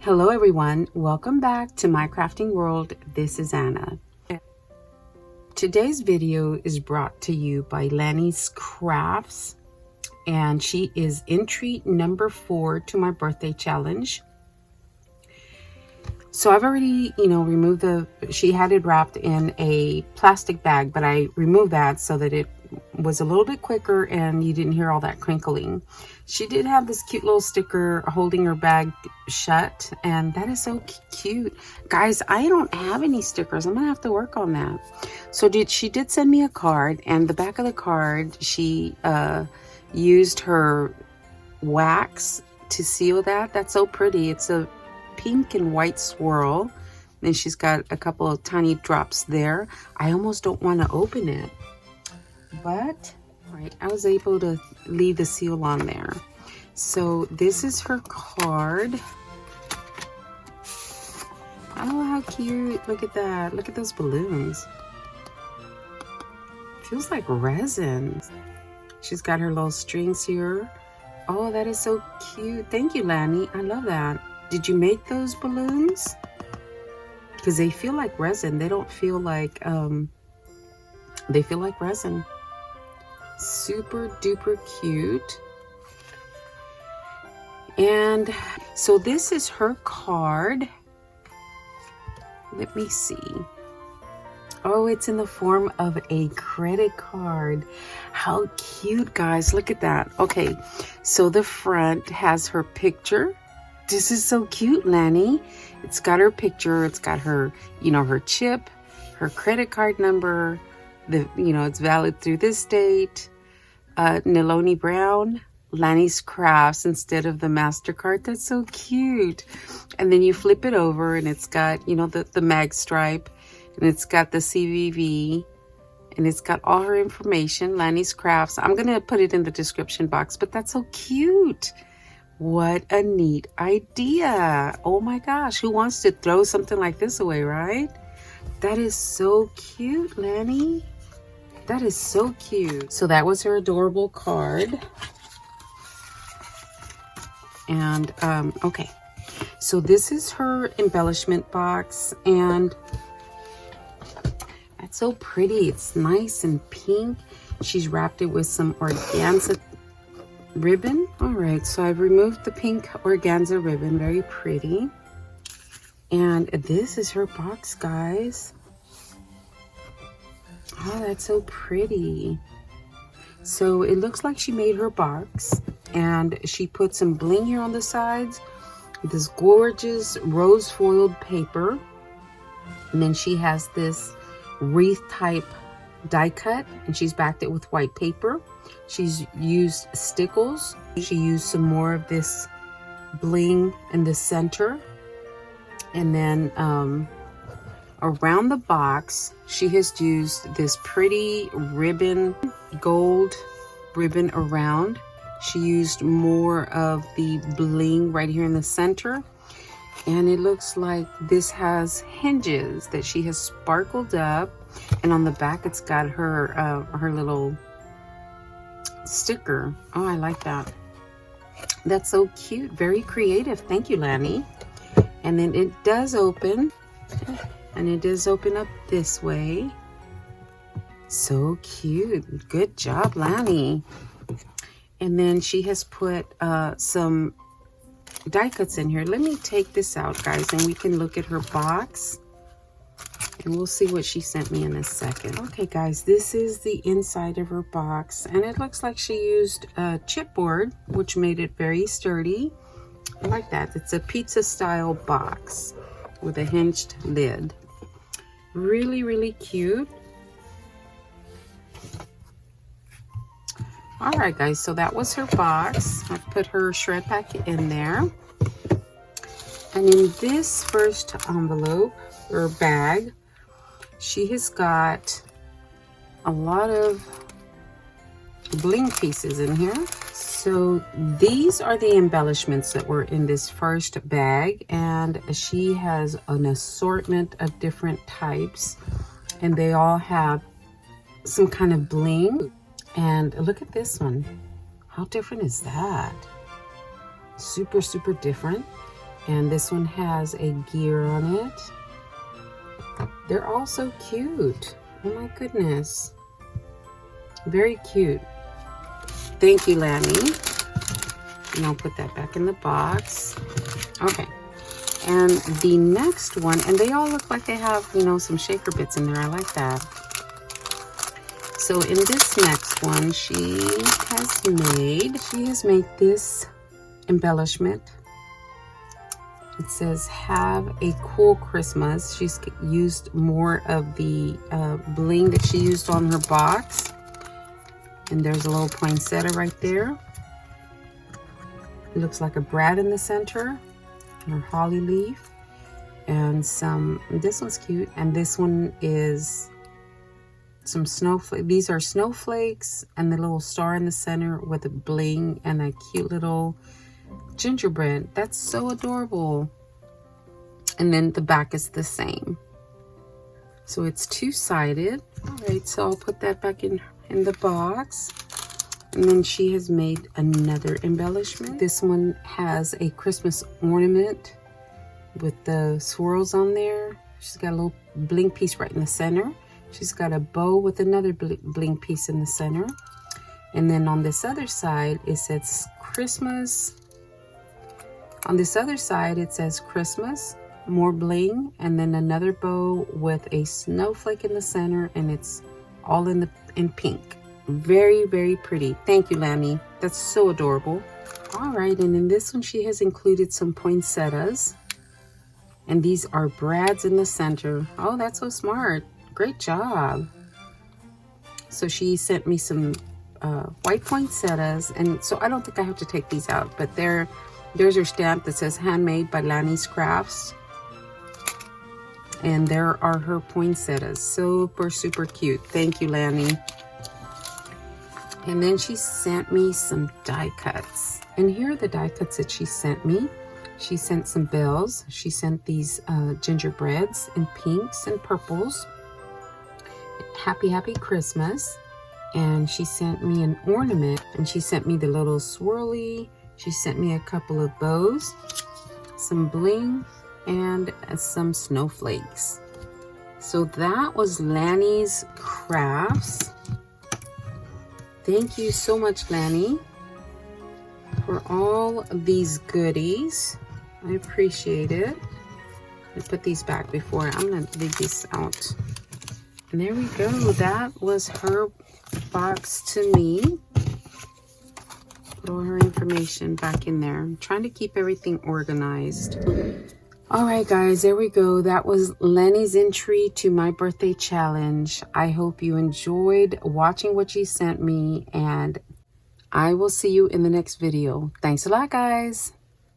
Hello everyone, welcome back to my crafting world. This is Anna. Today's video is brought to you by Lani's Crafts, and she is entry number 4 to my birthday challenge. So I've already, removed she had it wrapped in a plastic bag, but I removed that so that it was a little bit quicker and you didn't hear all that crinkling. She did have this cute little sticker holding her bag shut, and that is so cute. Guys, I don't have any stickers. I'm gonna have to work on that. So she did send me a card, and the back of the card, she used her wax to seal that. That's so pretty. It's a pink and white swirl. Then she's got a couple of tiny drops there. I almost don't want to open it, but right, I was able to leave the seal on there. So this is her card. Oh, how cute. Look at that. Look at those balloons. Feels like resin. She's got her little strings here. Oh, that is so cute. Thank you, Lani. I love that. Did you make those balloons? Because they feel like resin. They don't feel like, they feel like resin. Super duper cute. And so this is her card. Let me see. Oh, it's in the form of a credit card. How cute, guys. Look at that. Okay, so the front has her picture. This is so cute, Lani. It's got her picture. It's got her, her chip, her credit card number. It's valid through this date. Lani Brown, Lani's Crafts instead of the MasterCard. That's so cute. And then you flip it over and it's got, the mag stripe, and it's got the CVV, and it's got all her information, Lani's Crafts. I'm going to put it in the description box, but that's so cute. What a neat idea. Oh my gosh, who wants to throw something like this away, right? That is so cute, Lani. That is so cute. So that was her adorable card. And okay, so this is her embellishment box, and that's so pretty. It's nice and pink. She's wrapped it with some organza ribbon. All right, so I've removed the pink organza ribbon. Very pretty. And this is her box, guys. Oh, that's so pretty. So it looks like she made her box, and she put some bling here on the sides, this gorgeous rose foiled paper, and then she has this wreath type die cut, and she's backed it with white paper. She's used stickles. She used some more of this bling in the center, and then around the box she has used this pretty ribbon, gold ribbon around. She used more of the bling right here in the center, and it looks like this has hinges that she has sparkled up, and on the back it's got her her little sticker. Oh, I like that. That's so cute. Very creative. Thank you, Lani. And then it does open, and it does open up this way. So cute. Good job, Lani. And then she has put some die cuts in here. Let me take this out, guys, and we can look at her box, and we'll see what she sent me in a second. Okay, guys, this is the inside of her box, and it looks like she used a chipboard, which made it very sturdy. I like that. It's a pizza style box with a hinged lid. Really, really cute. All right, guys, so that was her box. I put her shred pack in there. And in this first envelope or bag, she has got a lot of bling pieces in here. So these are the embellishments that were in this first bag, and she has an assortment of different types, and they all have some kind of bling. And look at this one. How different is that? Super, super different. And this one has a gear on it. They're all so cute. Oh my goodness. Very cute. Thank you, Lani. And I'll put that back in the box. Okay. And the next one, and they all look like they have, you know, some shaker bits in there. I like that. So in this next one, she has made this embellishment. It says, have a cool Christmas. She's used more of the bling that she used on her box. And there's a little poinsettia right there. It looks like a brad in the center, or holly leaf. And this one's cute. And this one is some snowflake. These are snowflakes and the little star in the center with a bling and a cute little gingerbread. That's so adorable. And then the back is the same. So it's two-sided. All right, so I'll put that back in the box. And then she has made another embellishment. This one has a Christmas ornament with the swirls on there. She's got a little bling piece right in the center. She's got a bow with another bling piece in the center. And then on this other side, it says Christmas. On this other side, it says Christmas, more bling, and then another bow with a snowflake in the center, and it's all in pink. Very, very pretty. Thank you, Lani. That's so adorable. All right, and in this one, she has included some poinsettias. And these are brads in the center. Oh, that's so smart. Great job. So she sent me some white poinsettias, and so I don't think I have to take these out, but there's her stamp that says handmade by Lani's Crafts. And there are her poinsettias. Super, super cute. Thank you, Lani. And then she sent me some die cuts. And here are the die cuts that she sent me. She sent some bells. She sent these gingerbreads in pinks and purples. Happy, happy Christmas. And she sent me an ornament. And she sent me the little swirly. She sent me a couple of bows, some bling, and some snowflakes. So that was Lani's Crafts. Thank you so much, Lani, for all these goodies. I appreciate it. I put these back before. I'm going to leave these out. And there we go. That was her box to me. Put all her information back in there. I'm trying to keep everything organized. All right, guys, there we go. That was Lani's entry to my birthday challenge. I hope you enjoyed watching what she sent me, and I will see you in the next video. Thanks a lot, guys.